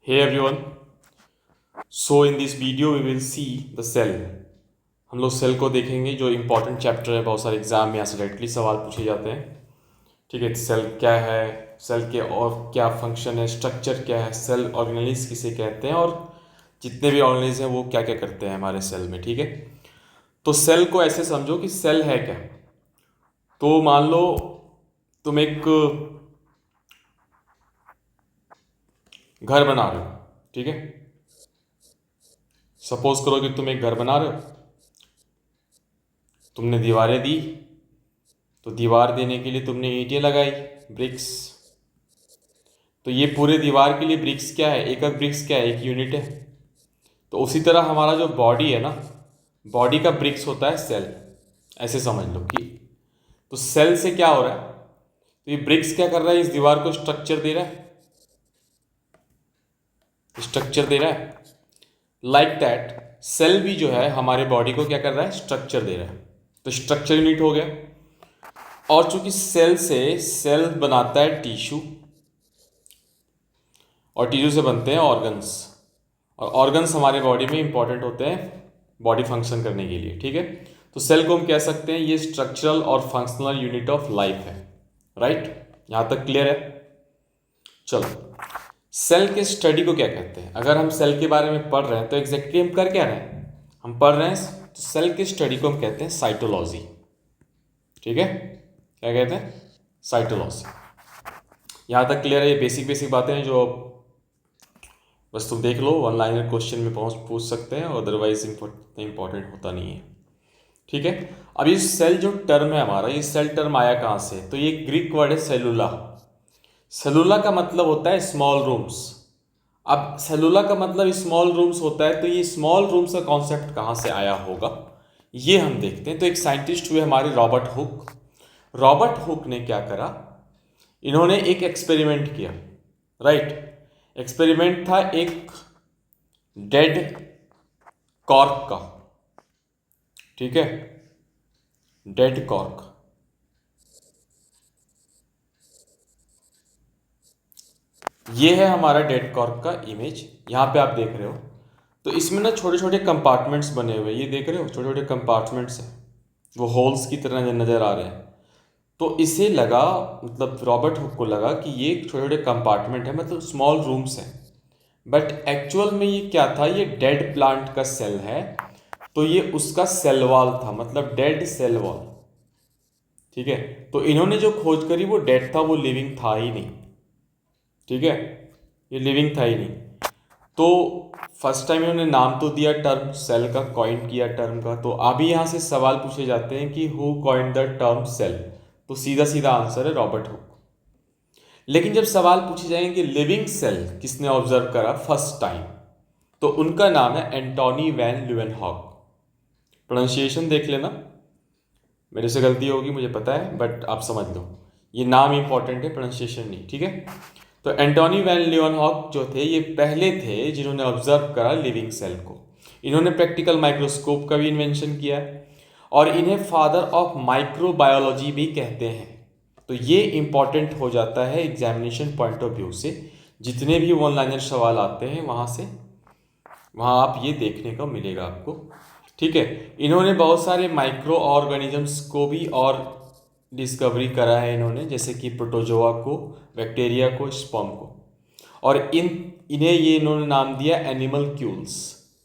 Hey everyone, so in this video we will see the cell. हम लोग cell को देखेंगे जो इम्पोर्टेंट चैप्टर है, बहुत सारे एग्जाम में यहाँ से डायरेक्टली सवाल पूछे जाते हैं। ठीक है, सेल क्या है, सेल के और क्या फंक्शन है, स्ट्रक्चर क्या है, सेल ऑर्गेनेलिज किसे कहते हैं और जितने भी ऑर्गेनेलिज हैं वो क्या क्या करते हैं हमारे सेल में। ठीक है, तो सेल को ऐसे समझो कि सेल है क्या। तो मान लो तुम एक घर बना रहे हो। ठीक है, सपोज करो कि तुम एक घर बना रहे हो, तुमने दीवारें दी, तो दीवार देने के लिए तुमने ईंटें लगाई, ब्रिक्स। तो ये पूरे दीवार के लिए ब्रिक्स क्या है, एक ब्रिक्स क्या है, एक यूनिट है। तो उसी तरह हमारा जो बॉडी है ना, बॉडी का ब्रिक्स होता है सेल। ऐसे समझ लो कि तो सेल से क्या हो रहा है, तो ये ब्रिक्स क्या कर रहा है, इस दीवार को स्ट्रक्चर दे रहा है, स्ट्रक्चर दे रहा है। लाइक दैट सेल भी जो है हमारे बॉडी को क्या कर रहा है, स्ट्रक्चर दे रहा है। तो स्ट्रक्चर यूनिट हो गया। और चूंकि सेल से सेल बनाता है टिश्यू, और टिश्यू से बनते हैं ऑर्गन्स, और ऑर्गन्स हमारे बॉडी में इंपॉर्टेंट होते हैं बॉडी फंक्शन करने के लिए। ठीक है, तो सेल को हम कह सकते हैं ये स्ट्रक्चरल और फंक्शनल यूनिट ऑफ लाइफ है। राइट, यहां तक क्लियर है। चलो, सेल के स्टडी को क्या कहते हैं। अगर हम सेल के बारे में पढ़ रहे हैं तो एग्जैक्टली हम कर क्या रहे हैं, हम पढ़ रहे हैं तो सेल के स्टडी को हम कहते हैं साइटोलॉजी। ठीक है, क्या कहते हैं, साइटोलॉजी। यहां तक क्लियर है। ये बेसिक बेसिक बातें हैं जो बस तुम देख लो, वन लाइनर क्वेश्चन में पूछ सकते हैं, अदरवाइज इंपॉर्टेंट होता नहीं है। ठीक है, अब ये सेल जो टर्म है हमारा, ये सेल टर्म आया कहाँ से, तो ये ग्रीक वर्ड है सेलुला। सेलुला का मतलब होता है स्मॉल रूम्स। अब सेलुला का मतलब स्मॉल रूम्स होता है, तो ये स्मॉल रूम्स का कॉन्सेप्ट कहाँ से आया होगा ये हम देखते हैं। तो एक साइंटिस्ट हुए हमारे रॉबर्ट हुक। रॉबर्ट हुक ने क्या करा, इन्होंने एक एक्सपेरिमेंट किया। राइट, एक्सपेरिमेंट था एक डेड कॉर्क का। ठीक है, डेड कॉर्क। ये है हमारा डेड कॉर्क का इमेज, यहाँ पे आप देख रहे हो। तो इसमें ना छोटे छोटे कंपार्टमेंट्स बने हुए, ये देख रहे हो, छोटे छोटे कंपार्टमेंट्स हैं, वो होल्स की तरह नजर आ रहे हैं। तो इसे लगा, मतलब रॉबर्ट हुक को लगा कि ये छोटे छोटे कंपार्टमेंट है, मतलब स्मॉल रूम्स हैं। बट एक्चुअल में ये क्या था, ये डेड प्लांट का सेल है। तो ये उसका सेल वॉल था, मतलब डेड सेल वॉल। ठीक है, तो इन्होंने जो खोज करी वो डेड था, वो लिविंग था ही नहीं। ठीक है, ये लिविंग था ही नहीं। तो फर्स्ट टाइम इन्होंने नाम तो दिया टर्म सेल का, कॉइन किया टर्म का। तो अभी यहाँ से सवाल पूछे जाते हैं कि who coined the term cell, तो सीधा सीधा आंसर है रॉबर्ट हुक। लेकिन जब सवाल पूछे जाएंगे लिविंग सेल किसने ऑब्जर्व करा फर्स्ट टाइम, तो उनका नाम है एंटोनी वैन ल्यूवेनहॉक। प्रोनाउंसिएशन देख लेना, मेरे से गलती होगी मुझे पता है, बट आप समझ लो ये नाम इंपॉर्टेंट है, प्रोनाउंसिएशन नहीं। ठीक है, तो एंटोनी वैन ल्यूवेनहॉक जो थे ये पहले थे जिन्होंने ऑब्जर्व करा लिविंग सेल को। इन्होंने प्रैक्टिकल माइक्रोस्कोप का भी इन्वेंशन किया है, और इन्हें फादर ऑफ माइक्रोबायोलॉजी भी कहते हैं। तो ये इंपॉर्टेंट हो जाता है एग्जामिनेशन पॉइंट ऑफ व्यू से। जितने भी वन लाइनर सवाल आते हैं वहाँ से, वहाँ आप ये देखने को मिलेगा आपको। ठीक है, इन्होंने बहुत सारे माइक्रो ऑर्गेनिजम्स को भी और डिस्कवरी करा है इन्होंने, जैसे कि प्रोटोजोआ को, बैक्टीरिया को, स्पर्म को। और इन्हें ये इन्होंने नाम दिया एनिमल क्यूल्स।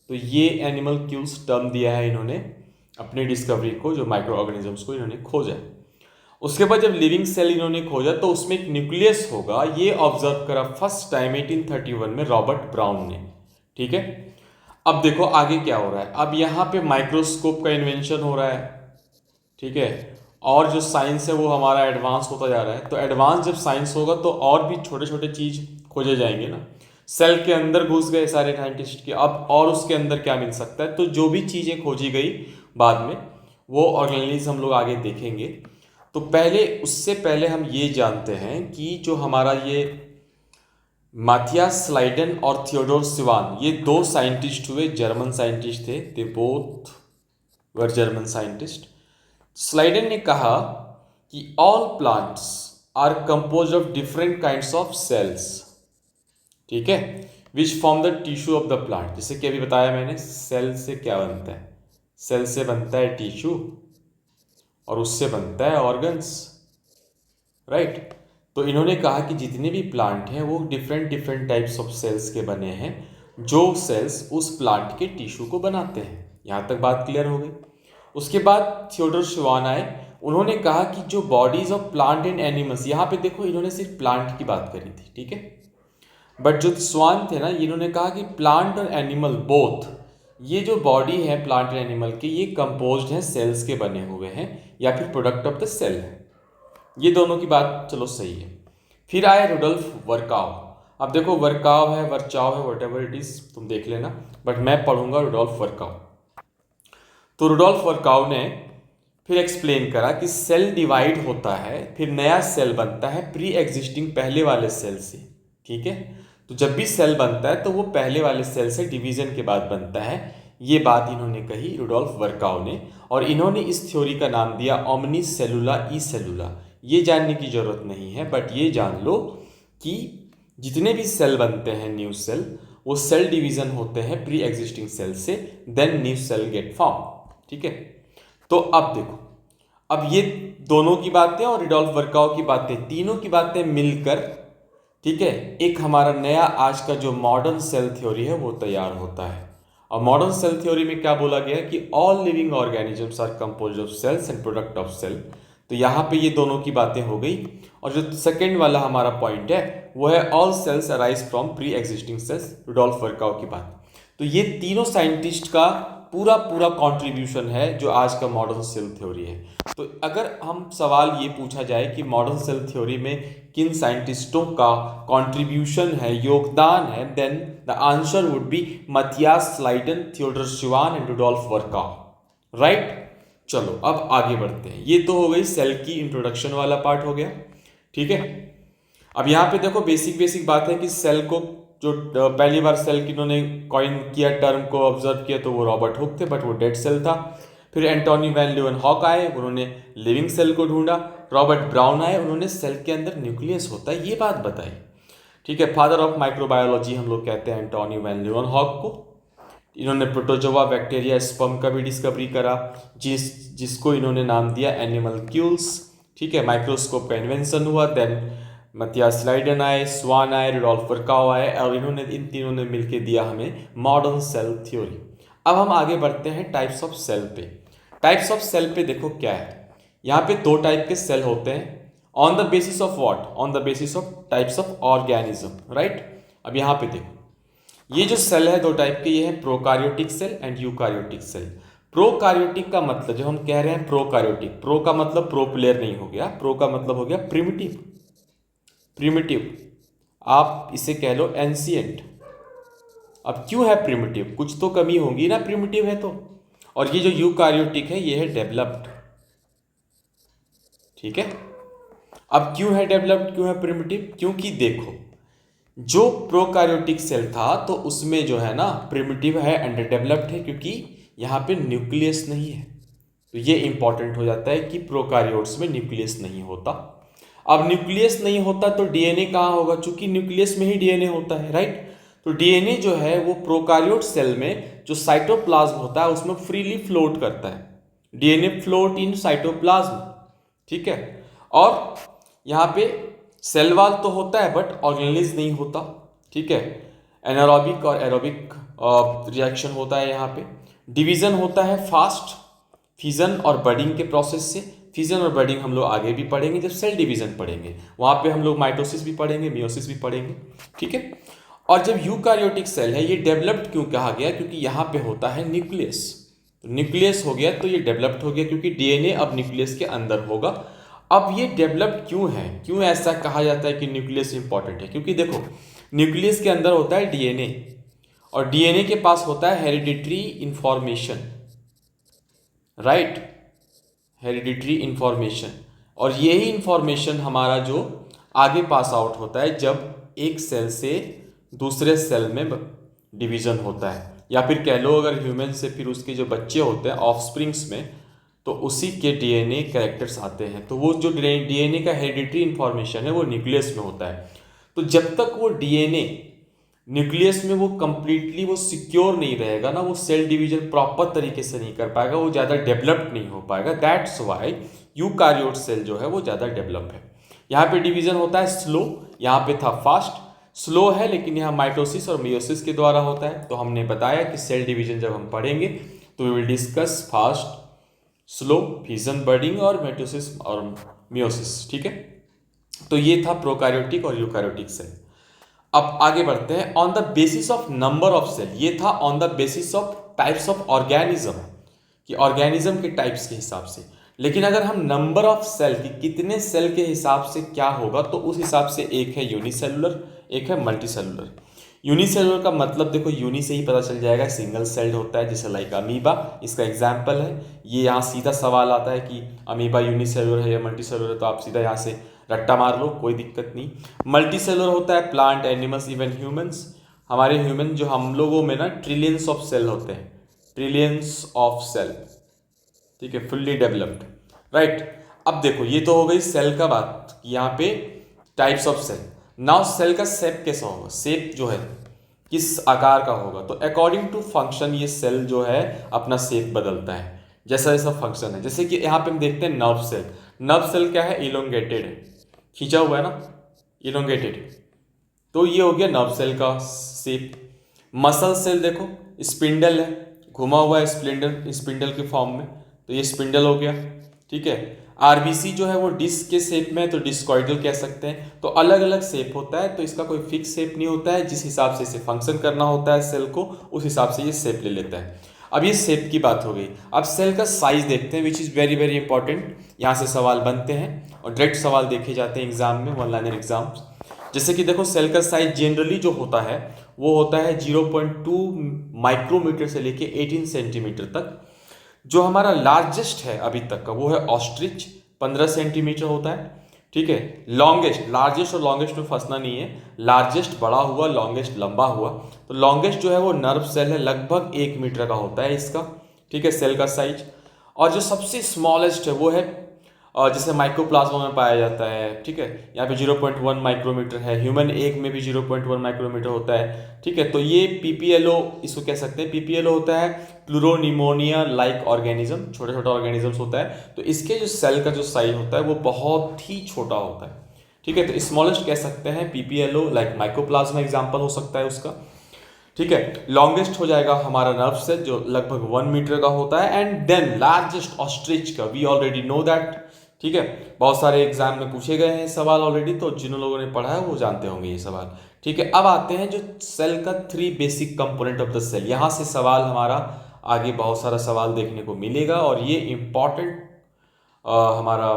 तो ये एनिमल क्यूल्स टर्म दिया है इन्होंने अपनी डिस्कवरी को, जो माइक्रो ऑर्गेनिजम्स को इन्होंने खोजा। उसके बाद जब लिविंग सेल इन्होंने खोजा तो उसमें एक न्यूक्लियस होगा, ये ऑब्जर्व करा फर्स्ट टाइम 1831 में रॉबर्ट ब्राउन ने। ठीक है, अब देखो आगे क्या हो रहा है, अब यहाँ पे माइक्रोस्कोप का इन्वेंशन हो रहा है। ठीक है, और जो साइंस है वो हमारा एडवांस होता जा रहा है। तो एडवांस जब साइंस होगा तो और भी छोटे छोटे चीज खोजे जाएंगे ना। सेल के अंदर घुस गए सारे साइंटिस्ट के, अब और उसके अंदर क्या मिल सकता है, तो जो भी चीजें खोजी गई बाद में वो ऑर्गेनिज हम लोग आगे देखेंगे। तो पहले, उससे पहले हम ये जानते हैं कि जो हमारा ये माथियास स्लाइडन और थियोडोर सिवान, ये दो साइंटिस्ट हुए, जर्मन साइंटिस्ट थे, they both were German scientist. Schleiden ने कहा कि all plants are compose of different kinds of cells. ठीक है, which form the tissue of the plant. जैसे कि अभी बताया मैंने, सेल से क्या बनता है, सेल से बनता है टिश्यू और उससे बनता है ऑर्गन्स, राइट। तो इन्होंने कहा कि जितने भी प्लांट हैं वो different different types of cells के बने हैं, जो सेल्स उस प्लांट के टिश्यू को बनाते हैं। यहाँ तक बात क्लियर हो गई। उसके बाद थियोडोर श्वान आए, उन्होंने कहा कि जो bodies of plant and animals, यहाँ पे देखो इन्होंने सिर्फ प्लांट की बात करी थी, ठीक है, बट जो स्वान थे ना, इन्होंने कहा कि प्लांट और एनिमल बोथ, ये जो बॉडी है प्लांट और एनिमल की, ये कंपोज्ड है सेल्स के बने हुए हैं या फिर प्रोडक्ट ऑफ द सेल है। ये दोनों की बात चलो सही है। फिर आए रुडोल्फ वर्काव। अब देखो वर्काव है, वर्चाव है, वट एवर इट इज तुम देख लेना, बट मैं पढ़ूंगा रुडोल्फ वर्काव। तो रुडोल्फ वर्काव ने फिर एक्सप्लेन करा कि सेल डिवाइड होता है, फिर नया सेल बनता है प्री एग्जिस्टिंग पहले वाले सेल से, ठीक है। तो जब भी सेल बनता है तो वो पहले वाले सेल से डिवीजन के बाद बनता है। ये बात इन्होंने कही रुडोल्फ वर्काव ने, और इन्होंने इस थ्योरी का नाम दिया ओमनी सेलुला ई सेलुला। ये जानने की जरूरत नहीं है, बट ये जान लो कि जितने भी सेल बनते हैं न्यू सेल, वो सेल डिवीजन होते हैं प्री एग्जिस्टिंग सेल से, then new cell get form, ठीक है। तो अब देखो, अब ये दोनों की बातें और रुडोल्फ वर्काव की बातें, तीनों की बातें मिलकर, ठीक है, एक हमारा नया आज का जो मॉडर्न सेल थ्योरी है वो तैयार होता है। और मॉडर्न सेल थ्योरी में क्या बोला गया कि all living organisms are composed of cells and product of cell. तो यहाँ पे ये दोनों की बातें हो गई। और जो सेकेंड वाला हमारा पॉइंट है वो है all cells arise from pre existing cells, Rudolf Virchow की बात। तो ये तीनों साइंटिस्ट का पूरा पूरा कंट्रीब्यूशन है जो आज का मॉडर्न सेल थ्योरी है। तो अगर हम सवाल ये पूछा जाए कि मॉडर्न सेल थ्योरी में किन साइंटिस्टों का कंट्रीब्यूशन है, योगदान है, then the answer would be Matthias Schleiden, Theodor Schwann and Rudolf Virchow, right. चलो अब आगे बढ़ते हैं। ये तो हो गई सेल की इंट्रोडक्शन वाला पार्ट हो गया, ठीक है। अब यहाँ पे देखो बेसिक बेसिक बात है कि सेल को जो पहली बार सेल की इन्होंने कॉइन किया, टर्म को ऑब्जर्व किया, तो वो रॉबर्ट हुक थे, बट वो डेड सेल था। फिर एंटोनी वैन ल्यूवेनहॉक आए, उन्होंने लिविंग सेल को ढूंढा। रॉबर्ट ब्राउन आए, उन्होंने सेल के अंदर न्यूक्लियस होता है ये बात बताई, ठीक है। फादर ऑफ माइक्रोबायोलॉजी हम लोग कहते हैं एंटोनी वैन ल्यूवेनहॉक को। इन्होंने प्रोटोजोआ, बैक्टीरिया, स्पर्म का भी डिस्कवरी करा, जिसको इन्होंने नाम दिया एनिमलक्यूल्स, ठीक है। माइक्रोस्कोप का इन्वेंशन हुआ। देन मथियास स्लाइडन आए, स्वान आए, रुडोल्फ वर्काव आए, और इन्होंने इन तीनों ने मिलकर दिया हमें मॉडर्न सेल थ्योरी। अब हम आगे बढ़ते हैं टाइप्स ऑफ सेल पे। टाइप्स ऑफ सेल पे देखो क्या है, यहाँ पे दो टाइप के सेल होते हैं, on the basis of what, on the basis of types of organism, right. अब यहाँ पे देखो ये जो सेल है दो टाइप के, ये है prokaryotic cell and eukaryotic cell. Prokaryotic का मतलब, जो हम कह रहे हैं प्रोकार्योटिक, प्रो का मतलब प्रो प्लेयर नहीं हो गया, प्रो का मतलब हो गया प्रिमिटिव, प्रिमिटिव आप इसे कह लो एंशिएंट। अब क्यों है प्रिमिटिव, कुछ तो कमी होगी ना प्रिमिटिव है तो। और ये जो यूकार्योटिक है ये है डेवलप्ड, ठीक है। अब क्यों है डेवलप्ड, क्यों है प्रिमिटिव, क्योंकि देखो जो प्रोकार्योटिक सेल था तो उसमें जो है ना प्रिमिटिव है, अंडर डेवलप्ड है, क्योंकि यहाँ पे न्यूक्लियस नहीं है। तो ये इंपॉर्टेंट हो जाता है कि प्रोकार्योट्स में न्यूक्लियस नहीं होता। अब न्यूक्लियस नहीं होता तो डीएनए कहाँ होगा, चूंकि न्यूक्लियस में ही डीएनए होता है, राइट। तो डीएनए जो है वो प्रोकार्योट सेल में जो साइटोप्लाज्म होता है उसमें फ्रीली फ्लोट करता है, डीएनए फ्लोट इन साइटोप्लाज्म, ठीक है। और यहाँ पे सेल वॉल तो होता है बट ऑर्गेनेलिज नहीं होता, ठीक है। एनारोबिक और एरोबिक रिएक्शन होता है यहाँ पे। डिवीजन होता है फास्ट, फिजन और बडिंग के प्रोसेस से। फिजन और बडिंग हम लोग आगे भी पढ़ेंगे जब सेल डिवीजन पढ़ेंगे, वहाँ पे हम लोग माइटोसिस भी पढ़ेंगे, मियोसिस भी पढ़ेंगे, ठीक है। और जब यूकार्योटिक सेल है ये डेवलप्ड क्यों कहा गया, क्योंकि यहाँ पे होता है न्यूक्लियस। तो न्यूक्लियस हो गया तो ये डेवलप्ड हो गया, क्योंकि डीएनए अब न्यूक्लियस के अंदर होगा। अब ये डेवलप्ड क्यों है, क्यों ऐसा कहा जाता है कि न्यूक्लियस इंपॉर्टेंट है, क्योंकि देखो न्यूक्लियस के अंदर होता है डीएनए, और डीएनए के पास होता है hereditary information, right, hereditary information. और यही इंफॉर्मेशन हमारा जो आगे पास आउट होता है जब एक सेल से दूसरे सेल में डिवीजन होता है, या फिर कह लो अगर ह्यूमन से फिर उसके जो बच्चे होते हैं ऑफस्प्रिंग्स में, तो उसी के डीएनए कैरेक्टर्स आते हैं। तो वो जो डीएनए का हेरिडिटरी इंफॉर्मेशन है वो न्यूक्लियस में होता है। तो जब तक वो डीएनए न्यूक्लियस में वो कंप्लीटली वो सिक्योर नहीं रहेगा ना, वो सेल डिवीजन प्रॉपर तरीके से नहीं कर पाएगा, वो ज़्यादा डेवलप्ड नहीं हो पाएगा। दैट्स वाई यूकारियोट सेल जो है वो ज़्यादा डेवलप है। यहाँ पे डिवीजन होता है स्लो, यहाँ पे था फास्ट। स्लो है लेकिन यहाँ माइटोसिस और मियोसिस के द्वारा होता है। तो हमने बताया कि सेल डिवीजन जब हम पढ़ेंगे तो we will discuss fast, slow, fission budding और माइटोसिस और मियोसिस। ठीक है, तो ये था प्रोकैरियोटिक और यूकैरियोटिक सेल। अब आगे बढ़ते हैं। On the basis of number of cell, ये था on the basis of types of organism, कि ऑर्गेनिज्म के टाइप्स के हिसाब से। लेकिन अगर हम नंबर ऑफ सेल की कितने सेल के हिसाब से क्या होगा, तो उस हिसाब से एक है यूनिसेलुलर, एक है मल्टीसेलुलर। यूनिसेलुलर का मतलब देखो यूनि से ही पता चल जाएगा, सिंगल सेल्ड होता है, जैसे लाइक अमीबा इसका एग्जाम्पल है। ये यहाँ सीधा सवाल आता है कि अमीबा यूनिसेलुलर है या मल्टीसेलुलर है, तो आप सीधा यहाँ से रट्टा मार लो, कोई दिक्कत नहीं। मल्टीसेलुलर होता है प्लांट, एनिमल्स, इवन ह्यूमंस। हमारे ह्यूमन जो हम लोगों में ना ट्रिलियंस ऑफ सेल होते हैं, ट्रिलियंस ऑफ सेल, ठीक है, फुल्ली डेवलप्ड, राइट। अब देखो ये तो हो गई सेल का बात, यहाँ पे types of cell. Now cell का शेप कैसा होगा, शेप जो है किस आकार का होगा, तो अकॉर्डिंग टू फंक्शन ये सेल जो है अपना शेप बदलता है जैसा जैसा फंक्शन है। जैसे कि यहाँ पे हम देखते हैं नर्व सेल। नर्व सेल क्या है, इलोंगेटेड है, खींचा हुआ है ना, इलोंगेटेड, तो ये हो गया नर्व सेल का शेप। मसल सेल देखो स्पिंडल है, घुमा हुआ है स्पिंडल, स्पिंडल के फॉर्म में, तो ये स्पिंडल हो गया। ठीक है, आरबीसी जो है वो डिस्क के शेप में है, तो डिस्कॉइडल कह सकते हैं। तो अलग अलग शेप होता है, तो इसका कोई फिक्स शेप नहीं होता है, जिस हिसाब से इसे फंक्शन करना होता है सेल को, उस हिसाब से ये शेप ले लेता है। अब ये शेप की बात हो गई। अब सेल का साइज देखते हैं, which is very very important. यहाँ से सवाल बनते हैं और डायरेक्ट सवाल देखे जाते हैं एग्जाम में, वन लाइनर एग्जाम्स। जैसे कि देखो सेल का साइज जनरली जो होता है वो होता है 0.2 माइक्रोमीटर से लेके 18 सेंटीमीटर तक। जो हमारा लार्जेस्ट है अभी तक का वो है ऑस्ट्रिच, 15 सेंटीमीटर होता है। ठीक है, लॉन्गेस्ट, लार्जेस्ट और लॉन्गेस्ट में फंसना नहीं है, लार्जेस्ट बड़ा हुआ, लॉन्गेस्ट लंबा हुआ। तो लॉन्गेस्ट जो है वो नर्व सेल है, लगभग 1 मीटर का होता है इसका। ठीक है, सेल का साइज। और जो सबसे स्मॉलेस्ट है वो है जैसे माइक्रोप्लाज्मा में पाया जाता है। ठीक है, यहाँ पे 0.1 माइक्रोमीटर है, ह्यूमन एग में भी 0.1 माइक्रोमीटर होता है। ठीक है, तो ये पीपीएलओ इसको कह सकते हैं। पीपीएलओ होता है प्लूरोनिमोनिया लाइक ऑर्गेनिज्म, छोटे छोटे ऑर्गेनिजम्स होता है। तो इसके जो सेल का जो साइज होता है वो बहुत ही छोटा होता है। ठीक है, तो स्मॉलेस्ट कह सकते हैं पीपीएलओ, लाइक माइक्रोप्लाज्मा एग्जाम्पल हो सकता है उसका। ठीक है, लॉन्गेस्ट हो जाएगा हमारा नर्व सेल जो लगभग 1 मीटर का होता है। एंड देन लार्जेस्ट ऑस्ट्रिच का, वी ऑलरेडी नो दैट। ठीक है, बहुत सारे एग्जाम में पूछे गए हैं सवाल ऑलरेडी, तो जिन लोगों ने पढ़ा है वो जानते होंगे ये सवाल। ठीक है, अब आते हैं जो सेल का 3 basic component of the cell. यहाँ से सवाल हमारा आगे बहुत सारा सवाल देखने को मिलेगा, और ये इंपॉर्टेंट हमारा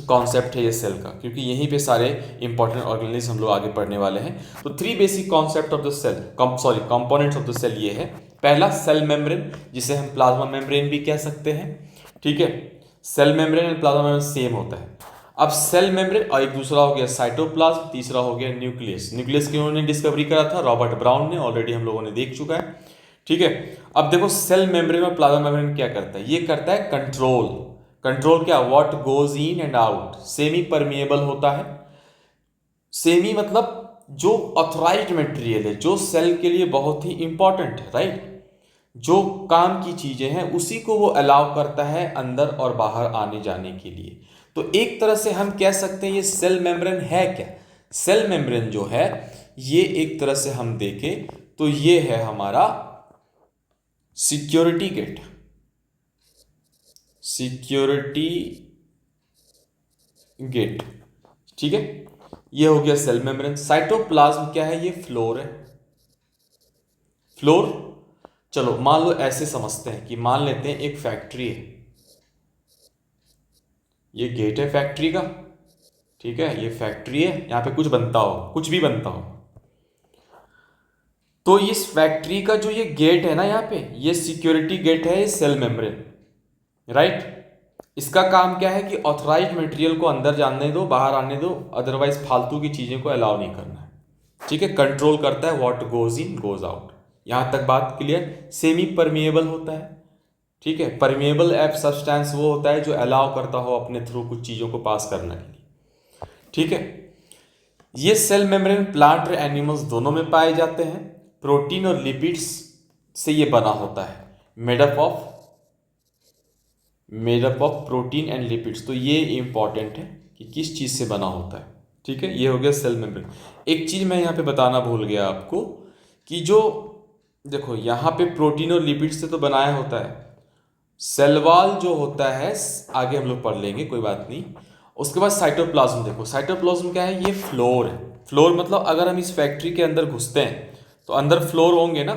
कॉन्सेप्ट है ये सेल का, क्योंकि यहीं पे सारे इंपॉर्टेंट ऑर्गेनिज्म हम लोग आगे पढ़ने वाले हैं। तो 3 basic concept of the cell, components of the cell ये है। पहला सेल मेम्ब्रेन, जिसे हम प्लाज्मा मेम्ब्रेन भी कह सकते हैं। ठीक है, cell membrane and plasma membrane same होता है। अब सेल मेम्ब्रेन, और एक दूसरा हो गया साइटोप्लाज्म, तीसरा हो गया न्यूक्लियस। न्यूक्लियस किन्होंने डिस्कवरी करा था, रॉबर्ट ब्राउन ने, ऑलरेडी हम लोगों ने देख चुका है। ठीक है, अब देखो सेल मेम्ब्रेन और प्लाज्मा मेम्ब्रेन क्या करता है, ये करता है कंट्रोल। कंट्रोल क्या, what goes in and out. Semi permeable होता है, सेमी मतलब जो ऑथराइज्ड मटेरियल है, जो सेल के लिए बहुत ही इंपॉर्टेंट है, राइट, जो काम की चीजें हैं उसी को वो अलाउ करता है अंदर और बाहर आने जाने के लिए। तो एक तरह से हम कह सकते हैं ये सेल मेम्ब्रेन है क्या। सेल मेम्ब्रेन जो है ये एक तरह से हम देखें तो ये है हमारा सिक्योरिटी गेट, सिक्योरिटी गेट। ठीक है, ये हो गया सेल मेम्ब्रेन। साइटोप्लाज्म क्या है, ये फ्लोर है, फ्लोर। चलो मान लो ऐसे समझते हैं कि मान लेते हैं एक फैक्ट्री है, ये गेट है फैक्ट्री का। ठीक है, ये फैक्ट्री है, यहां पे कुछ बनता हो, कुछ भी बनता हो। तो इस फैक्ट्री का जो ये गेट है ना, यहाँ पे ये सिक्योरिटी गेट है, ये सेल मेम्ब्रेन, राइट। इसका काम क्या है कि ऑथराइज्ड मटेरियल को अंदर जाने दो, बाहर आने दो, अदरवाइज फालतू की चीजें को अलाउ नहीं करना है। ठीक है, कंट्रोल करता है what goes in goes out. यहां तक बात क्लियर। सेमी परमिएबल होता है। ठीक है, परमिएबल एफ सब्सटेंस वो होता है जो अलाउ करता हो अपने थ्रू कुछ चीजों को पास करने के लिए। ठीक है, ये सेल मेम्ब्रेन प्लांट और एनिमल्स दोनों में पाए जाते हैं। प्रोटीन और लिपिड्स से ये बना होता है, made up of protein and lipids. तो ये इंपॉर्टेंट है कि किस चीज़ से बना होता है। ठीक है, ये हो गया सेल मेम्ब्रेन। एक चीज़ मैं यहाँ पे बताना भूल गया आपको कि जो देखो यहाँ पे प्रोटीन और लिपिड्स से तो बनाया होता है, सेल वॉल जो होता है आगे हम लोग पढ़ लेंगे, कोई बात नहीं। उसके बाद साइटोप्लाज्म, देखो साइटोप्लाज्म क्या है, ये फ्लोर है। फ्लोर मतलब अगर हम इस फैक्ट्री के अंदर घुसते हैं तो अंदर फ्लोर होंगे ना।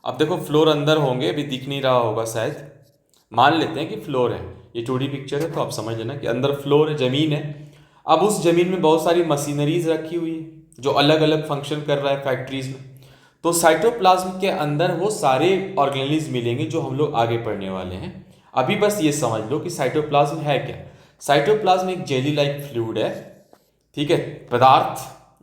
अब देखो फ्लोर अंदर होंगे, अभी दिख नहीं रहा होगा शायद, मान लेते हैं कि फ्लोर है, ये 2D पिक्चर है तो आप समझ लेना कि अंदर फ्लोर है, ज़मीन है। अब उस ज़मीन में बहुत सारी मशीनरीज रखी हुई है जो अलग अलग फंक्शन कर रहा है फैक्ट्रीज में। तो साइटोप्लाज्म के अंदर वो सारे ऑर्गेनिज्म मिलेंगे जो हम लोग आगे पढ़ने वाले हैं। अभी बस ये समझ लो कि साइटोप्लाज्म है क्या। साइटोप्लाज्म एक जेली लाइक फ्लूइड है, ठीक है, पदार्थ,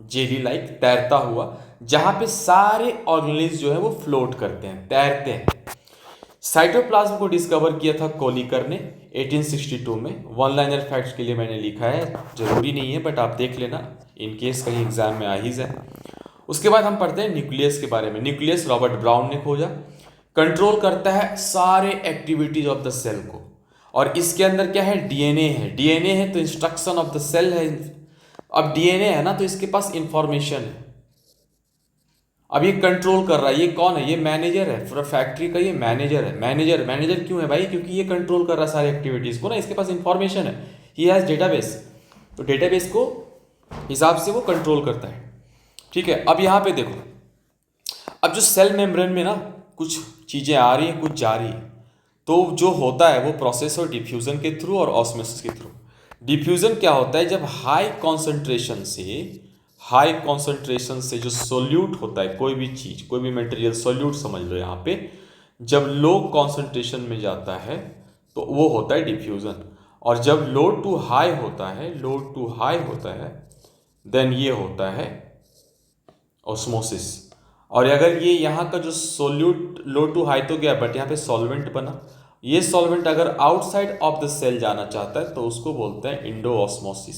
जेली लाइक, तैरता हुआ, जहां पे सारे ऑर्गेनिज्म जो है वो फ्लोट करते हैं, तैरते हैं। साइटोप्लाज्म को डिस्कवर किया था कोलिकर ने 1862 में। वन लाइनर फैक्ट्स के लिए मैंने लिखा है, जरूरी नहीं है बट आप देख लेना इन केस कहीं एग्जाम में आ ही जाए। उसके बाद हम पढ़ते हैं न्यूक्लियस के बारे में। न्यूक्लियस रॉबर्ट ब्राउन ने खोजा, कंट्रोल करता है सारे एक्टिविटीज ऑफ द सेल को। और इसके अंदर क्या है, डीएनए है। डीएनए है तो इंस्ट्रक्शन ऑफ द सेल है। अब डीएनए है ना तो इसके पास इंफॉर्मेशन है। अब ये कंट्रोल कर रहा है, ये कौन है, ये मैनेजर है पूरा फैक्ट्री का, ये मैनेजर है। मैनेजर क्यों है भाई, क्योंकि ये कंट्रोल कर रहा है सारी एक्टिविटीज को ना, इसके पास इंफॉर्मेशन है, ही हैज डेटाबेस। तो डेटाबेस को हिसाब से वो कंट्रोल करता है। ठीक है, अब यहाँ पे देखो, अब जो सेल मेम्ब्रेन में ना कुछ चीज़ें आ रही हैं, कुछ जा रही है, तो जो होता है वो प्रोसेस और डिफ्यूज़न के थ्रू और ऑस्मोसिस के थ्रू। डिफ्यूज़न क्या होता है, जब हाई कॉन्सेंट्रेशन से जो सोल्यूट होता है, कोई भी चीज़, कोई भी मटेरियल, सोल्यूट समझ लो यहाँ पे, जब लो कॉन्सेंट्रेशन में जाता है तो वो होता है डिफ्यूज़न। और जब लो टू हाई होता है देन ये होता है ऑस्मोसिस। और अगर ये यहाँ का जो सोल्यूट लो टू हाई तो गया बट यहाँ पे सॉल्वेंट बना, ये सॉल्वेंट अगर आउटसाइड ऑफ द सेल जाना चाहता है तो उसको बोलते हैं इंडो ऑस्मोसिस।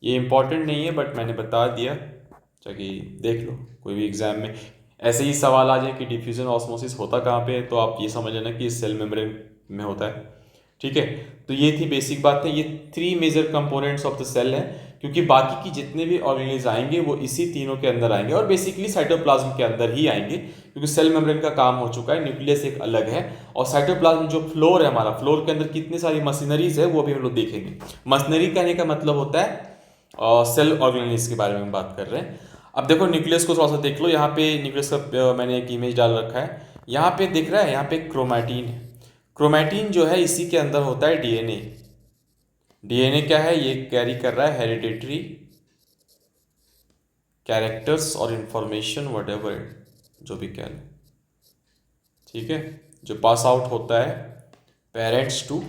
ये इंपॉर्टेंट नहीं है बट मैंने बता दिया ताकि देख लो कोई भी एग्जाम में ऐसे ही सवाल आ जाए कि डिफ्यूजन ऑस्मोसिस होता कहाँ पे है, तो आप ये समझ लेना कि सेल मेम्ब्रेन में होता है। ठीक है, तो ये थी बेसिक बातें। ये 3 major components of the cell है, क्योंकि बाकी की जितने भी ऑर्गेनिज्म आएंगे वो इसी तीनों के अंदर आएंगे और बेसिकली साइटोप्लाज्म के अंदर ही आएंगे, क्योंकि सेल मेम्ब्रेन का काम हो चुका है, न्यूक्लियस एक अलग है। और साइटोप्लाज्म जो फ्लोर है हमारा, फ्लोर के अंदर कितनी सारी मशीनरीज है वो भी हम लोग देखेंगे। मशीनरी कहने का मतलब होता है सेल ऑर्गेनिज्म के बारे में बात कर रहे हैं। अब देखो न्यूक्लियस को थोड़ा सा देख लो, यहाँ पे न्यूक्लियस का मैंने एक इमेज डाल रखा है, यहाँ पे दिख रहा है, यहाँ पे क्रोमैटिन है। क्रोमैटिन जो है इसी के अंदर होता है डीएनए। डीएनए क्या है, ये कैरी कर रहा है हेरिडिटरी कैरेक्टर्स और इंफॉर्मेशन व्हाटएवर जो भी कह लो। ठीक है, जो पास आउट होता है पेरेंट्स टू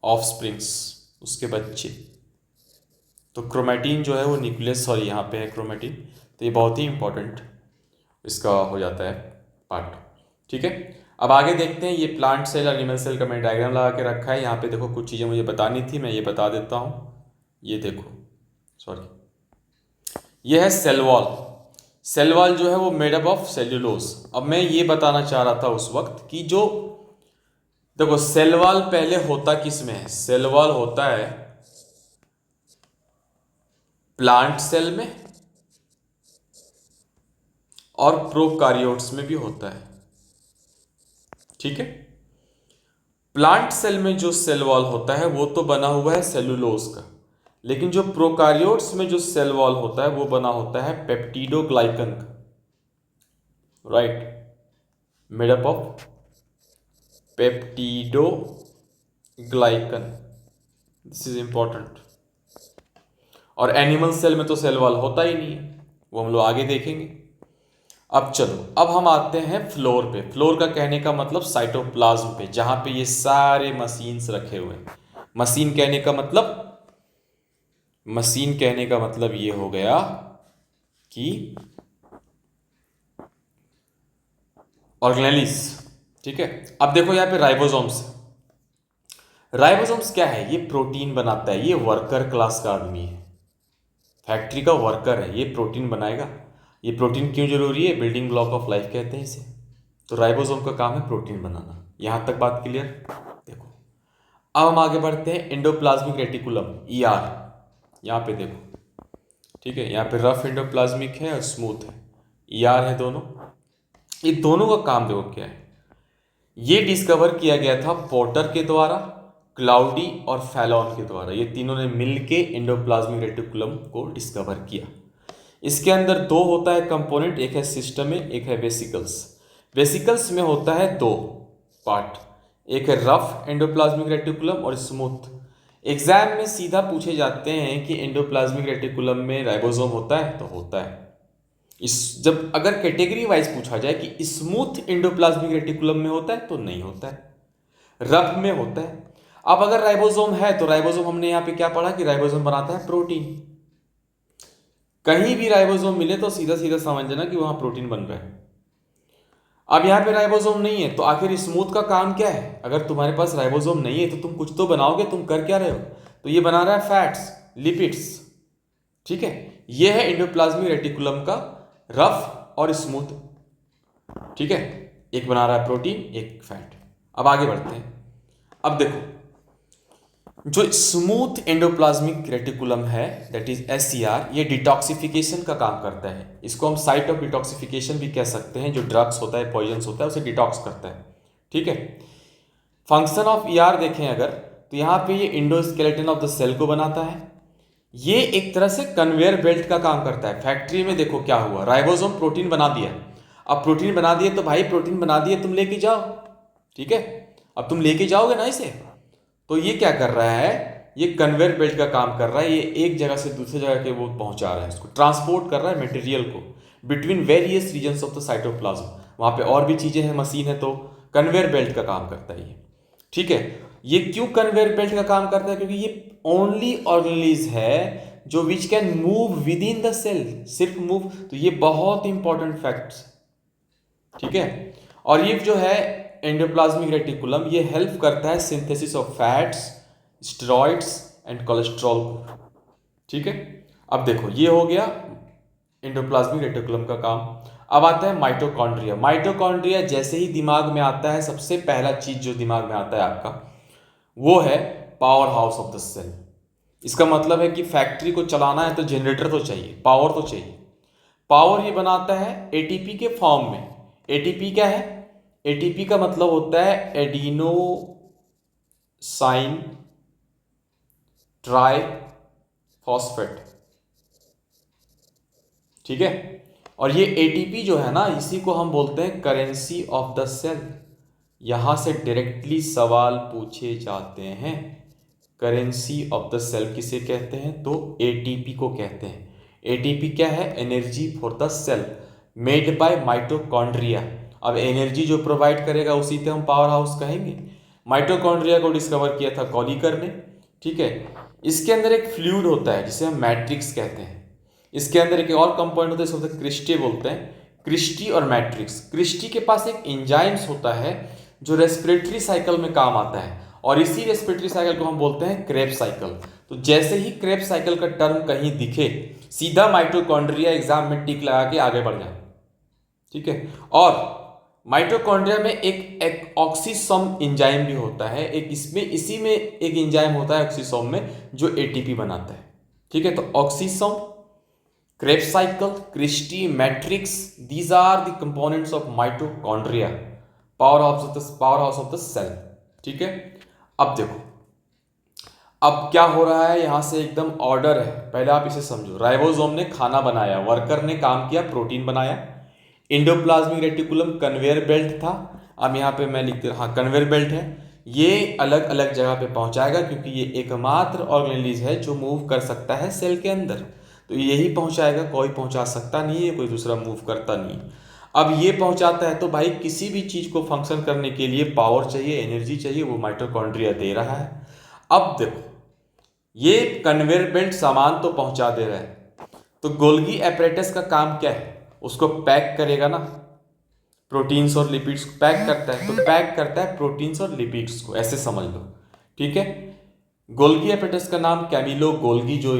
ऑफस्प्रिंग्स, उसके बच्चे। तो क्रोमैटिन जो है वो न्यूक्लियस, सॉरी यहाँ पे है क्रोमैटिन, तो ये बहुत ही इंपॉर्टेंट इसका हो जाता है पार्ट। ठीक है, अब आगे देखते हैं। ये प्लांट सेल एनिमल सेल का मैंने डायग्राम लगा के रखा है। यहाँ पे देखो कुछ चीज़ें मुझे बतानी थी, मैं ये बता देता हूँ। ये देखो, सॉरी, ये है सेल वॉल। सेल वॉल जो है वो मेडअप ऑफ सेल्यूलोज। अब मैं ये बताना चाह रहा था उस वक्त कि जो देखो सेल वॉल पहले होता किस में है, सेल वॉल होता है प्लांट सेल में और प्रोकारियोट्स में भी होता है। ठीक है, प्लांट सेल में जो सेल वॉल होता है वो तो बना हुआ है सेलुलोज का, लेकिन जो प्रोकारियोट्स में जो सेल वॉल होता है वो बना होता है पेप्टिडोग्लाइकन का। Right, made up of peptidoglycan, this is important. और एनिमल सेल में तो सेल वॉल होता ही नहीं है, वो हम लोग आगे देखेंगे। अब चलो, अब हम आते हैं फ्लोर पे। फ्लोर का कहने का मतलब साइटोप्लाज्म पे, जहां पे ये सारे मशीन्स रखे हुए हैं। मशीन कहने का मतलब ये हो गया कि ऑर्गेनेलिस। ठीक है, अब देखो यहाँ पे राइबोसोम्स। राइबोसोम्स क्या है, ये प्रोटीन बनाता है, ये वर्कर क्लास का आदमी है। फैक्ट्री का वर्कर है, ये प्रोटीन बनाएगा। ये प्रोटीन क्यों जरूरी है? बिल्डिंग ब्लॉक ऑफ लाइफ कहते हैं इसे। तो राइबोसोम का काम है प्रोटीन बनाना। यहाँ तक बात क्लियर? देखो अब हम आगे बढ़ते हैं एंडोप्लाज्मिक रेटिकुलम, ईआर। यहाँ पे देखो, ठीक है, यहाँ पे रफ एंडोप्लाज्मिक है और स्मूथ है, ईआर है दोनों। ये दोनों का काम देखो क्या है। ये डिस्कवर किया गया था पोर्टर के द्वारा, क्लाउडी और फैलॉन के द्वारा। ये तीनों ने मिलके एंडोप्लाज्मिक रेटिकुलम को डिस्कवर किया। इसके अंदर दो होता है कंपोनेंट, एक है सिस्टम में, एक है वेसिकल्स। वेसिकल्स में होता है दो पार्ट, एक है रफ एंडोप्लाज्मिक रेटिकुलम और स्मूथ। एग्जाम में सीधा पूछे जाते हैं कि एंडोप्लाज्मिक रेटिकुलम में राइबोसोम होता है, तो होता है। इस जब अगर कैटेगरी वाइज पूछा जाए कि स्मूथ एंडोप्लाज्मिक रेटिकुलम में होता है, तो नहीं होता है, रफ में होता है। अब अगर राइबोसोम है तो राइबोसोम, हमने यहाँ पे क्या पढ़ा कि राइबोसोम बनाता है प्रोटीन। कहीं भी राइबोसोम मिले तो सीधा सीधा समझ लेना कि वहां प्रोटीन बन रहा है। अब यहाँ पे राइबोसोम नहीं है तो आखिर स्मूथ का काम क्या है? अगर तुम्हारे पास राइबोसोम नहीं है तो तुम कुछ तो बनाओगे, तुम कर क्या रहे हो? तो ये बना रहा है फैट्स, लिपिड्स, ठीक है। ये है एंडोप्लाज्मिक रेटिकुलम का रफ और स्मूथ, ठीक है। एक बना रहा है प्रोटीन, एक फैट। अब आगे बढ़ते हैं। अब देखो, जो स्मूथ एंडोप्लाज्मिक रेटिकुलम है, दैट इज एससीआर, ये डिटॉक्सिफिकेशन का काम करता है। इसको हम साइट ऑफ डिटॉक्सिफिकेशन भी कह सकते हैं। जो ड्रग्स होता है, पॉइजन्स होता है, उसे डिटॉक्स करता है, ठीक है। फंक्शन ऑफ ईआर देखें अगर, तो यहाँ पे ये इंडोस्केलेटन ऑफ द सेल को बनाता है। ये एक तरह से कन्वेयर बेल्ट का काम करता है। फैक्ट्री में देखो क्या हुआ, राइबोसोम प्रोटीन बना दिया। अब प्रोटीन बना दिए तो भाई प्रोटीन बना दिए, तुम लेके जाओ, ठीक है। अब तुम लेके जाओगे ना इसे, तो ये क्या कर रहा है? ये कन्वेयर बेल्ट का काम कर रहा है। ये एक जगह से दूसरी जगह के वो पहुंचा रहा है, इसको ट्रांसपोर्ट कर रहा है मटेरियल को between various regions of the cytoplasm. वहां पे और भी चीजें हैं, मशीन है, तो कन्वेयर बेल्ट का काम करता है ये, ठीक है। ये क्यों कन्वेयर बेल्ट का काम करता है? क्योंकि ये ओनली ऑर्गेनेलिज है जो which can move within the cell, सिर्फ मूव। तो ये बहुत इंपॉर्टेंट फैक्ट्स, ठीक है। और ये जो है एंडोप्लाज्मिक रेटिकुलम, ये हेल्प करता है synthesis of fats, steroids and cholesterol को, ठीक है। अब देखो ये हो गया एंडोप्लाज्मिक रेटिकुलम का काम। अब आता है माइटोकॉन्ड्रिया। माइटोकॉन्ड्रिया जैसे ही दिमाग में आता है, सबसे पहला चीज जो दिमाग में आता है आपका, वो है power house of the cell. इसका मतलब है कि फैक्ट्री को चलाना है तो जनरेटर तो चाहिए, पावर तो चाहिए। पावर ये बनाता है एटीपी के फॉर्म में। एटीपी क्या है? एटीपी का मतलब होता है एडिनो साइन ट्राई फॉस्फेट, ठीक है। और ये एटीपी जो है ना, इसी को हम बोलते हैं करेंसी ऑफ द सेल। यहां से डायरेक्टली सवाल पूछे जाते हैं। करेंसी ऑफ द सेल किसे कहते हैं? तो एटीपी को कहते हैं। एटीपी क्या है? Energy for the cell made by mitochondria. अब एनर्जी जो प्रोवाइड करेगा उसी पे हम पावर हाउस कहेंगे। माइटोकॉन्ड्रिया को डिस्कवर किया था कॉलिकर ने, ठीक है। इसके अंदर एक फ्लूइड होता है जिसे हम मैट्रिक्स कहते हैं। इसके अंदर एक और कंपोनेंट होता है, इसे होता है क्रिस्टी बोलते हैं। क्रिस्टी और मैट्रिक्स। क्रिस्टी के पास एक एंजाइम्स होता है जो रेस्पिरेटरी साइकिल में काम आता है, और इसी रेस्पिरेटरी साइकिल को हम बोलते हैं क्रेब्स साइकिल। तो जैसे ही क्रेब्स साइकिल का टर्म कहीं दिखे, सीधा माइटोकॉन्ड्रिया एग्जाम में टिक लगा के आगे बढ़ जाए, ठीक है। और माइटोकॉन्ड्रिया में एक ऑक्सीसोम एंजाइम भी होता है। एक इसमें इसी में एक एंजाइम होता है ऑक्सीसोम में, जो एटीपी बनाता है, ठीक है। तो oxysome, Krebs cycle, cristae, matrix, these are the components of mitochondria, power house of the cell, ठीक है। अब देखो, अब क्या हो रहा है, यहां से एकदम ऑर्डर है। पहले आप इसे समझो। राइबोसोम ने खाना बनाया, वर्कर ने काम किया, प्रोटीन बनाया। एंडोप्लाज्मिक रेटिकुलम कन्वेयर बेल्ट था। अब यहाँ पे मैं लिखते, हाँ कन्वेयर बेल्ट है। ये अलग अलग जगह पे पहुंचाएगा, क्योंकि ये एकमात्र ऑर्गेनेलिज है जो मूव कर सकता है सेल के अंदर। तो यही पहुंचाएगा, कोई पहुंचा सकता नहीं है, कोई दूसरा मूव करता नहीं। अब ये पहुंचाता है तो भाई किसी भी चीज को फंक्शन करने के लिए पावर चाहिए, एनर्जी चाहिए, वो माइटोकॉन्ड्रिया दे रहा है। अब देखो, ये कन्वेयर बेल्ट सामान तो पहुंचा दे रहा है, तो गोल्गी एपरेटस का काम क्या है? उसको पैक करेगा ना, प्रोटीन्स और लिपिड्स को पैक करता है। तो पैक करता है प्रोटीन्स और लिपिड्स को, ऐसे समझ लो, ठीक है। गोल्गी एपरेटस का नाम कैमिलो गोल्गी जो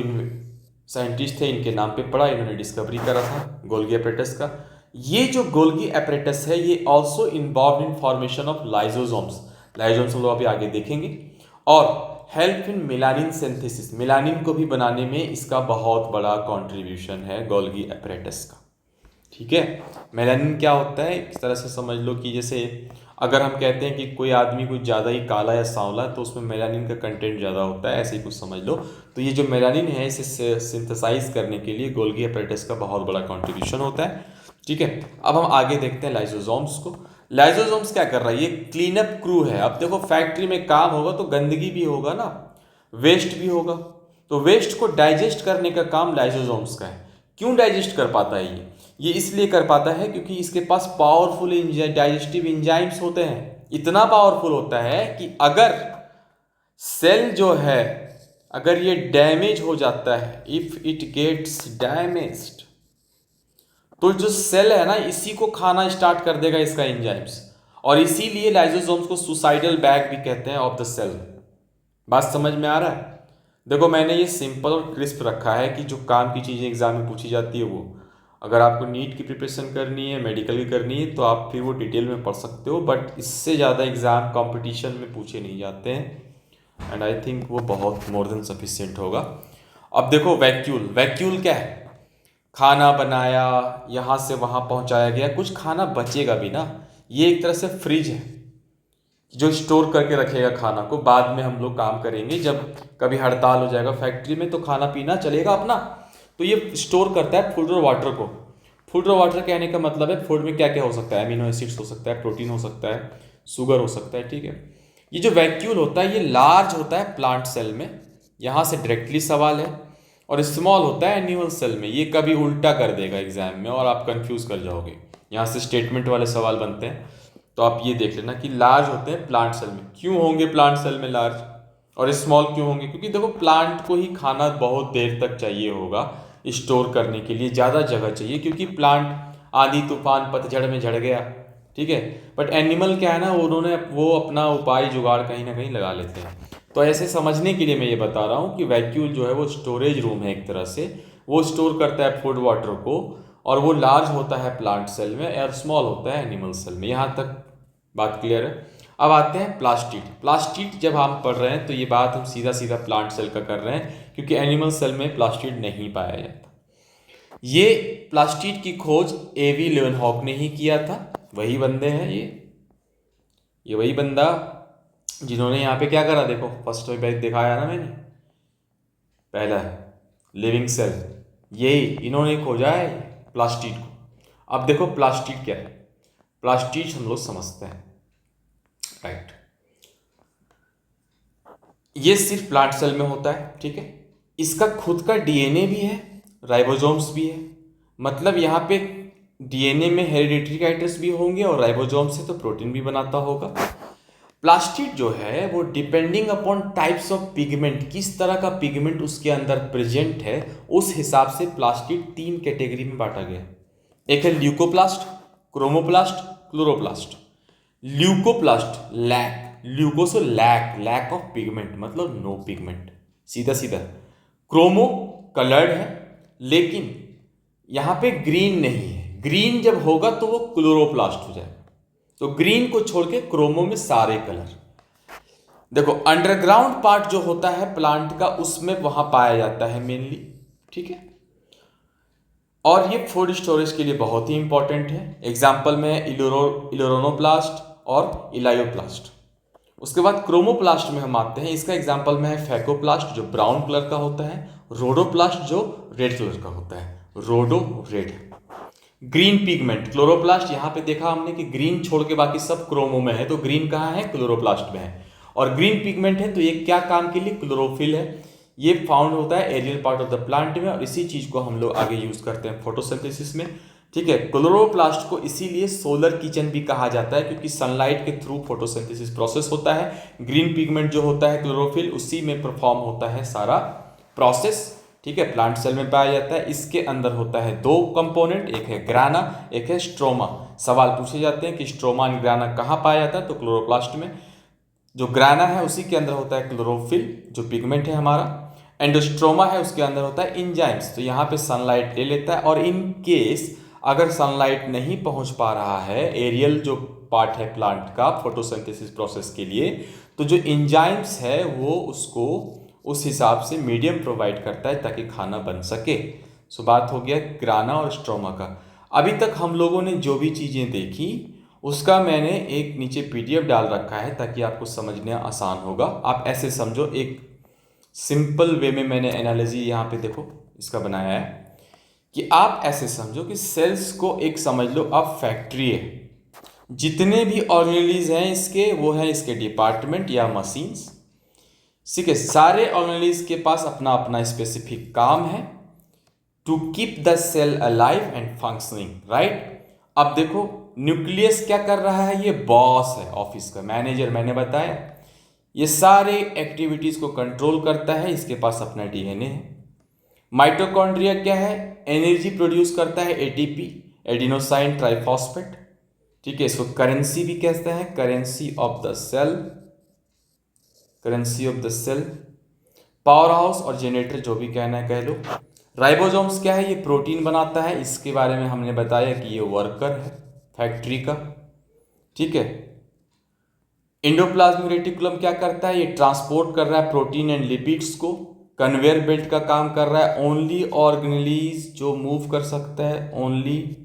साइंटिस्ट थे, इनके नाम पे पढ़ा, इन्होंने डिस्कवरी करा था गोल्गी एपरेटस का। ये जो गोल्गी एपरेटस है ये also involve in formation of lysosomes. Lysosomes हम लोग अभी आगे देखेंगे। और help in melanin synthesis, melanin को भी बनाने में इसका बहुत बड़ा कंट्रीब्यूशन है गोल्गी एपरेटस का। ठीक है, मेलानिन क्या होता है इस तरह से समझ लो कि जैसे अगर हम कहते हैं कि कोई आदमी कुछ ज़्यादा ही काला या सांवला तो उसमें मेलानिन का कंटेंट ज़्यादा होता है, ऐसे ही कुछ समझ लो। तो ये जो मेलानिन है इसे सिंथेसाइज करने के लिए गोल्गी एपरेटस का बहुत बड़ा कंट्रीब्यूशन होता है। ठीक है, अब हम आगे देखते हैं लाइसोसोम्स को। लाइसोसोम्स क्या कर रहा है, ये क्लीन अप क्रू है। अब देखो फैक्ट्री में काम होगा तो गंदगी भी होगा ना, वेस्ट भी होगा, तो वेस्ट को डाइजेस्ट करने का काम लाइसोसोम्स का है। क्यों डाइजेस्ट कर पाता है ये इसलिए कर पाता है क्योंकि इसके पास पावरफुल डाइजेस्टिव एंजाइम्स होते हैं। इतना पावरफुल होता है कि अगर सेल जो है अगर ये डैमेज हो जाता है, इफ इट गेट्स डैमेज्ड, तो जो सेल है ना इसी को खाना स्टार्ट कर देगा इसका एंजाइम्स। और इसीलिए लाइसोसोम्स को सुसाइडल बैग भी कहते हैं ऑफ द सेल। बात समझ में आ रहा है? देखो मैंने ये सिंपल और क्रिस्प रखा है कि जो काम की चीज़ें एग्जाम में पूछी जाती है वो, अगर आपको नीट की प्रिपरेशन करनी है, मेडिकल की करनी है, तो आप फिर वो डिटेल में पढ़ सकते हो, बट इससे ज़्यादा एग्ज़ाम कंपटीशन में पूछे नहीं जाते हैं। एंड आई थिंक वो बहुत मोर देन सफिशिएंट होगा। अब देखो वैक्यूल, वैक्यूल क्या है, खाना बनाया, यहाँ से वहाँ पहुँचाया गया, कुछ खाना बचेगा भी ना, ये एक तरह से फ्रिज है जो स्टोर करके रखेगा खाना को। बाद में हम लोग काम करेंगे, जब कभी हड़ताल हो जाएगा फैक्ट्री में तो खाना पीना चलेगा अपना, तो ये स्टोर करता है फूड और वाटर को। फूड और वाटर कहने का मतलब है फूड में क्या क्या हो सकता है, अमीनो एसिड्स हो सकता है, प्रोटीन हो सकता है, शुगर हो सकता है। ठीक है, ये जो वैक्यूल होता है ये लार्ज होता है प्लांट सेल में, यहाँ से डायरेक्टली सवाल है, और स्मॉल होता है एनिमल सेल में। ये कभी उल्टा कर देगा एग्जाम में और आप कंफ्यूज कर जाओगे, यहाँ से स्टेटमेंट वाले सवाल बनते हैं। तो आप ये देख लेना कि लार्ज होते हैं प्लांट सेल में। क्यों होंगे प्लांट सेल में लार्ज, और स्मॉल क्यों होंगे? क्योंकि देखो प्लांट को ही खाना बहुत देर तक चाहिए होगा स्टोर करने के लिए, ज़्यादा जगह चाहिए, क्योंकि प्लांट आंधी तूफान पतझड़ में झड़ गया। ठीक है, बट एनिमल क्या है ना, उन्होंने वो अपना उपाय जुगाड़ कहीं ना कहीं लगा लेते हैं। तो ऐसे समझने के लिए मैं ये बता रहा हूँ कि वैक्यूल जो है वो स्टोरेज रूम है एक तरह से, वो स्टोर करता है फूड वाटर को, और वो लार्ज होता है प्लांट सेल में और स्मॉल होता है एनिमल सेल में। यहाँ तक बात क्लियर है? अब आते हैं प्लास्टिड। प्लास्टिड जब हम पढ़ रहे हैं तो ये बात हम सीधा सीधा प्लांट सेल का कर रहे हैं, क्योंकि एनिमल सेल में प्लास्टिड नहीं पाया जाता। ये प्लास्टिड की खोज एवी लेवनहॉक ने ही किया था, वही बंदे हैं ये वही बंदा जिन्होंने यहाँ पे क्या करा, देखो फर्स्ट बैग दिखाया ना मैंने, पहला लिविंग सेल, यही इन्होंने खोजा है प्लास्टिड को। अब देखो प्लास्टिड क्या है, प्लास्टिड हम लोग समझते हैं, राइट। ये सिर्फ प्लांट सेल में होता है, ठीक है। इसका खुद का डीएनए भी है, राइबोसोम्स भी है, मतलब यहाँ पे डीएनए में हेरिडिटरी कैरेक्टर्स भी होंगे और राइबोसोम से तो प्रोटीन भी बनाता होगा। प्लास्टिड जो है वो depending upon types of pigment, किस तरह का पिगमेंट उसके अंदर प्रेजेंट है, उस हिसाब से प्लास्टिड 3 कैटेगरी में बांटा गया। एक है leucoplast, chromoplast, chloroplast. Leucoplast lack, leuco से लैक ऑफ पिगमेंट, मतलब नो पिगमेंट, सीधा सीधा। क्रोमो कलर्ड है, लेकिन यहाँ पे ग्रीन नहीं है, ग्रीन जब होगा तो वो क्लोरोप्लास्ट हो जाएगा। तो ग्रीन को छोड़ के क्रोमो में सारे कलर। देखो अंडरग्राउंड पार्ट जो होता है प्लांट का उसमें वहां पाया जाता है मेनली, ठीक है। और ये फूड स्टोरेज के लिए बहुत ही इंपॉर्टेंट है। एग्जाम्पल में इलोरोनोप्लास्ट और इलायोप्लास्ट। उसके बाद क्रोमोप्लास्ट में हम आते हैं, इसका एग्जाम्पल में है फैकोप्लास्ट जो ब्राउन कलर का होता है, रोडोप्लास्ट जो रेड कलर का होता है, रोडो रेड। ग्रीन पिगमेंट क्लोरोप्लास्ट, यहाँ पे देखा हमने कि ग्रीन छोड़ के बाकी सब क्रोमो में है, तो ग्रीन कहाँ है, क्लोरोप्लास्ट में है। और ग्रीन पिगमेंट है तो ये क्या काम के लिए, क्लोरोफिल है। ये फाउंड होता है aerial part of the plant में, और इसी चीज को हम लोग आगे यूज करते हैं फोटोसिंथेसिस में, ठीक है। क्लोरोप्लास्ट को इसीलिए सोलर किचन भी कहा जाता है, क्योंकि सनलाइट के थ्रू फोटोसिंथेसिस प्रोसेस होता है। ग्रीन पिगमेंट जो होता है क्लोरोफिल, उसी में परफॉर्म होता है सारा प्रोसेस, ठीक है। प्लांट सेल में पाया जाता है। इसके अंदर होता है 2 कंपोनेंट, एक है ग्राना, एक है स्ट्रोमा। सवाल पूछे जाते हैं कि स्ट्रोमा एंड ग्राना कहाँ पाया जाता है, तो क्लोरोप्लास्ट में। जो ग्राना है उसी के अंदर होता है क्लोरोफिल जो पिगमेंट है हमारा, एंडोस्ट्रोमा है उसके अंदर होता है इंजाइम्स, तो यहाँ पे सनलाइट ले लेता है, और इन केस अगर सनलाइट नहीं पहुँच पा रहा है, एरियल जो पार्ट है प्लांट का फोटोसिंथेसिस प्रोसेस के लिए, तो जो इंजाइम्स है वो उसको उस हिसाब से मीडियम प्रोवाइड करता है ताकि खाना बन सके। सो बात हो गया ग्राना और स्ट्रोमा का। अभी तक हम लोगों ने जो भी चीज़ें देखी उसका मैंने एक नीचे पीडीएफ डाल रखा है ताकि आपको समझने आसान होगा। आप ऐसे समझो, एक सिंपल वे में मैंने एनालॉजी यहाँ पे देखो इसका बनाया है कि आप ऐसे समझो कि सेल्स को एक समझ लो आप फैक्ट्री है, जितने भी ऑर्गेनेलीज हैं इसके वो हैं इसके डिपार्टमेंट या मशीन्स। ठीक है, सारे ऑर्गेनेलीज के पास अपना अपना स्पेसिफिक काम है to keep the cell alive and functioning, right. अब देखो न्यूक्लियस क्या कर रहा है, ये बॉस है ऑफिस का, मैनेजर, मैंने बताया ये सारे एक्टिविटीज को कंट्रोल करता है, इसके पास अपना डीएनए है। माइटोकॉन्ड्रिया क्या है, एनर्जी प्रोड्यूस करता है, एटीपी, एडिनोसाइन ट्राइफॉस्फेट। ठीक है, इसको करेंसी भी कहते हैं, currency of the cell, currency of the cell. Power house और जनरेटर जो भी कहना है कह लो। राइबोसोम्स क्या है, ये प्रोटीन बनाता है, इसके बारे में हमने बताया कि ये वर्कर है फैक्ट्री का। ठीक है, एंडोप्लाज्मिक रेटिकुलम क्या करता है, ये ट्रांसपोर्ट कर रहा है प्रोटीन एंड लिपिड्स को, कन्वेयर बेल्ट का काम कर रहा है। ओनली ऑर्गेनेलीज जो मूव कर सकता है, ओनली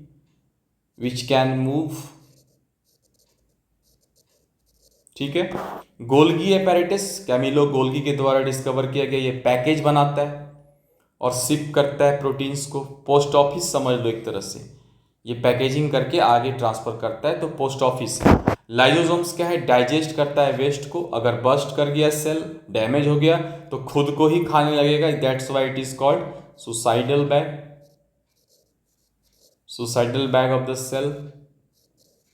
विच कैन मूव। ठीक है, गोल्गी एपैरेटस कैमिलो गोल्गी के द्वारा डिस्कवर किया गया, ये पैकेज बनाता है और शिप करता है प्रोटीन्स को। पोस्ट ऑफिस समझ लो एक तरह से, ये पैकेजिंग करके आगे ट्रांसफर करता है, तो पोस्ट ऑफिस है। लाइजोसोम्स क्या है, डाइजेस्ट करता है वेस्ट को, अगर बस्ट कर गया सेल, डैमेज हो गया तो खुद को ही खाने लगेगा, that's why it is called suicidal bag, suicidal bag of the cell,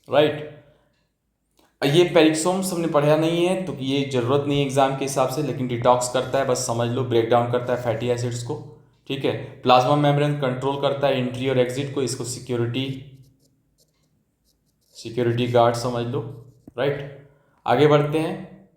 right. ये पेरिक्सोम्स हमने पढ़ा नहीं है तो ये जरूरत नहीं है एग्जाम के हिसाब से, लेकिन डिटॉक्स करता है, बस समझ लो, ब्रेक डाउन करता है फैटी एसिड्स को। ठीक है, प्लाज्मा मेम्ब्रेन कंट्रोल करता है एंट्री और एग्जिट को, इसको सिक्योरिटी, सिक्योरिटी गार्ड समझ लो, राइट। आगे बढ़ते हैं।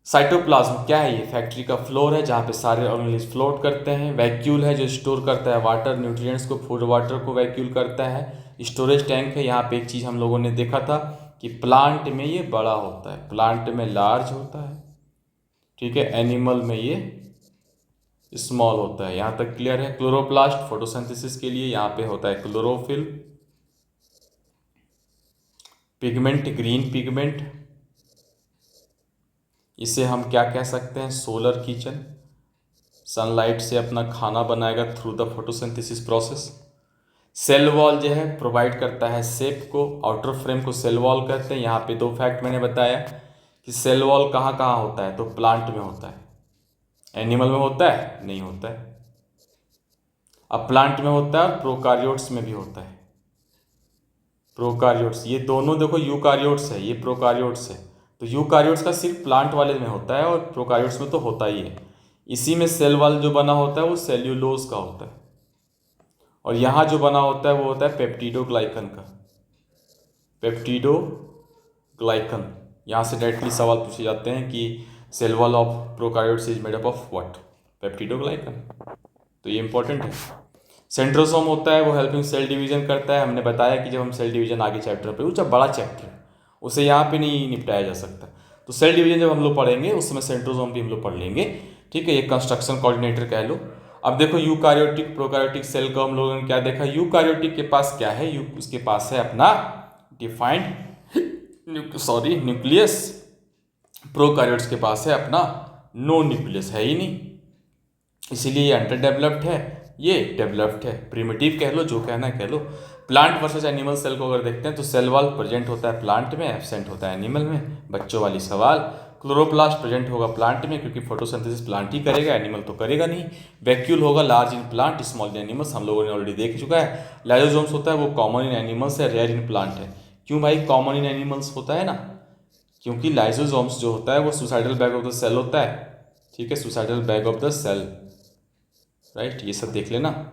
साइटोप्लाज्म क्या है, ये फैक्ट्री का फ्लोर है जहाँ पे सारे ऑर्गेनेल्स फ्लोट करते हैं। वैक्यूल है जो स्टोर करता है वाटर, न्यूट्रिएंट्स को, फूड वाटर को वैक्यूल करता है। स्टोरेज टैंक है, यहाँ पे एक चीज़ हम लोगों ने देखा था कि प्लांट में ये बड़ा होता है, प्लांट में लार्ज होता है, ठीक है, एनिमल में ये स्मॉल होता है। यहाँ तक क्लियर है। क्लोरोप्लास्ट फोटोसिंथेसिस के लिए यहाँ पे होता है क्लोरोफिल, पिगमेंट, ग्रीन पिगमेंट, इसे हम क्या कह सकते हैं, सोलर किचन, सनलाइट से अपना खाना बनाएगा through the photosynthesis process. Cell wall जो है प्रोवाइड करता है शेप को, आउटर फ्रेम को सेल वॉल कहते हैं। यहाँ पे दो फैक्ट मैंने बताया कि सेल वॉल कहाँ कहाँ होता है, तो प्लांट में होता है, एनिमल में होता है नहीं होता है। अब प्लांट में होता है और प्रोकार्योट्स में भी होता है। प्रोकार्योट्स, ये दोनों देखो यूकार्योट्स है, ये प्रोकार्योट्स है, तो यूकार्योट्स का सिर्फ प्लांट वाले में होता है और प्रोकार्योट्स में तो होता ही है। इसी में सेल वॉल जो बना होता है वो सेल्यूलोज का होता है, और यहाँ जो बना होता है वो होता है पेप्टिडोग्लाइकन का, पेप्टिडोग्लाइकन। यहाँ से डायरेक्टली सवाल पूछे जाते हैं कि cell wall of prokaryotes is made up of what, peptidoglycan, तो ये इंपॉर्टेंट है। सेंट्रोसोम होता है वो हेल्पिंग सेल डिवीजन करता है। हमने बताया कि जब हम सेल डिवीजन आगे चैप्टर पे, वो जब बड़ा चैप्टर है उसे यहाँ पे नहीं निपटाया जा सकता, तो सेल डिवीजन जब हम लोग पढ़ेंगे उस समय सेंट्रोसोम भी हम लोग पढ़ लेंगे। ठीक है, ये कंस्ट्रक्शन कोऑर्डिनेटर कह लो। अब देखो यूकार्योटिक प्रोकार्योटिक सेल को हम लोगों ने क्या देखा, यूकार्योटिक के पास क्या है, उसके पास है अपना डिफाइंड सॉरी न्यूक्लियस, प्रोकार्योट्स के पास है अपना नो न्यूक्लियस, है ही नहीं, इसीलिए ये अंडर डेवलप्ड है, ये डेवलप्ड है, प्रिमिटिव कह लो, जो कहना है कह लो। प्लांट वर्सेस एनिमल सेल को अगर देखते हैं तो सेल वॉल प्रेजेंट होता है प्लांट में, एब्सेंट होता है एनिमल में। बच्चों वाली सवाल, क्लोरोप्लास्ट प्रेजेंट होगा प्लांट में क्योंकि फोटोसिंथेसिस प्लांट ही करेगा, एनिमल तो करेगा नहीं। वैक्यूल होगा large in plant, small in animals, हम लोगों ने ऑलरेडी देख चुका है। लाइसोसोम्स होता है वो कॉमन इन एनिमल्स है, रेयर इन प्लांट है। क्यों भाई कॉमन इन एनिमल्स होता है ना, क्योंकि लाइसोसोम्स जो होता है वो suicidal bag of the cell होता है। ठीक है, suicidal bag of the cell, right, ये सब देख लेना।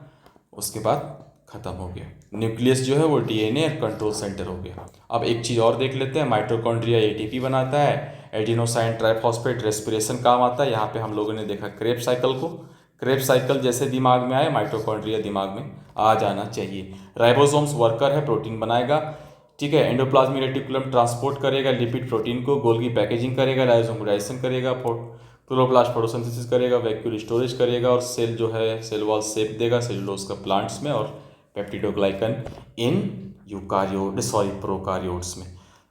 उसके बाद खत्म हो गया। न्यूक्लियस जो है वो डीएनए और कंट्रोल सेंटर हो गया। अब एक चीज़ और देख लेते हैं, माइटोकॉन्ड्रिया एटीपी बनाता है, एडिनोसाइन ट्राइफॉस्फेट रेस्पिरेशन काम आता है। यहाँ पे हम लोगों ने देखा क्रेब साइकिल को, क्रेब्स साइकिल जैसे दिमाग में आए, माइटोकॉन्ड्रिया दिमाग में आ जाना चाहिए। राइबोसोम्स वर्कर है, प्रोटीन बनाएगा, ठीक है। एंडोप्लाज्मिक रेटिकुलम ट्रांसपोर्ट करेगा लिपिड प्रोटीन को, गोल्गी पैकेजिंग करेगा, लाइसोसोम डाइजेशन करेगा, क्लोरोप्लास्ट फोटोसिंथेसिस करेगा, वैक्यूल स्टोरेज करेगा, और सेल जो है सेल वॉल शेप देगा सेलुलोज का प्लांट्स में, और पेप्टिडोग्लाइकन इन यूकारियोट सॉरी प्रोकारियोट्स में।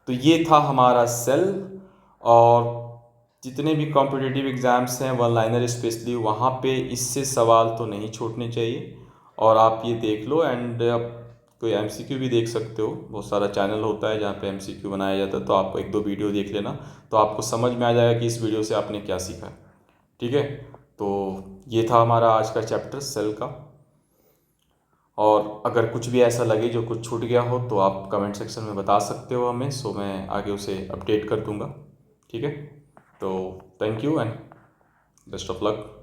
तो ये था हमारा सेल। और जितने भी कॉम्पिटिटिव एग्ज़ाम्स हैं वन लाइनर स्पेशली, वहाँ पे इससे सवाल तो नहीं छूटने चाहिए। और आप ये देख लो, एंड आप कोई एमसीक्यू भी देख सकते हो, बहुत सारा चैनल होता है जहाँ पे एमसीक्यू बनाया जाता है, तो आप एक दो वीडियो देख लेना, तो आपको समझ में आ जाएगा कि इस वीडियो से आपने क्या सीखा है, ठीक है। तो ये था हमारा आज का चैप्टर सेल का। और अगर कुछ भी ऐसा लगे जो कुछ छूट गया हो तो आप कमेंट सेक्शन में बता सकते हो हमें, सो मैं आगे उसे अपडेट कर दूंगा, ठीक है। तो thank you and best of luck.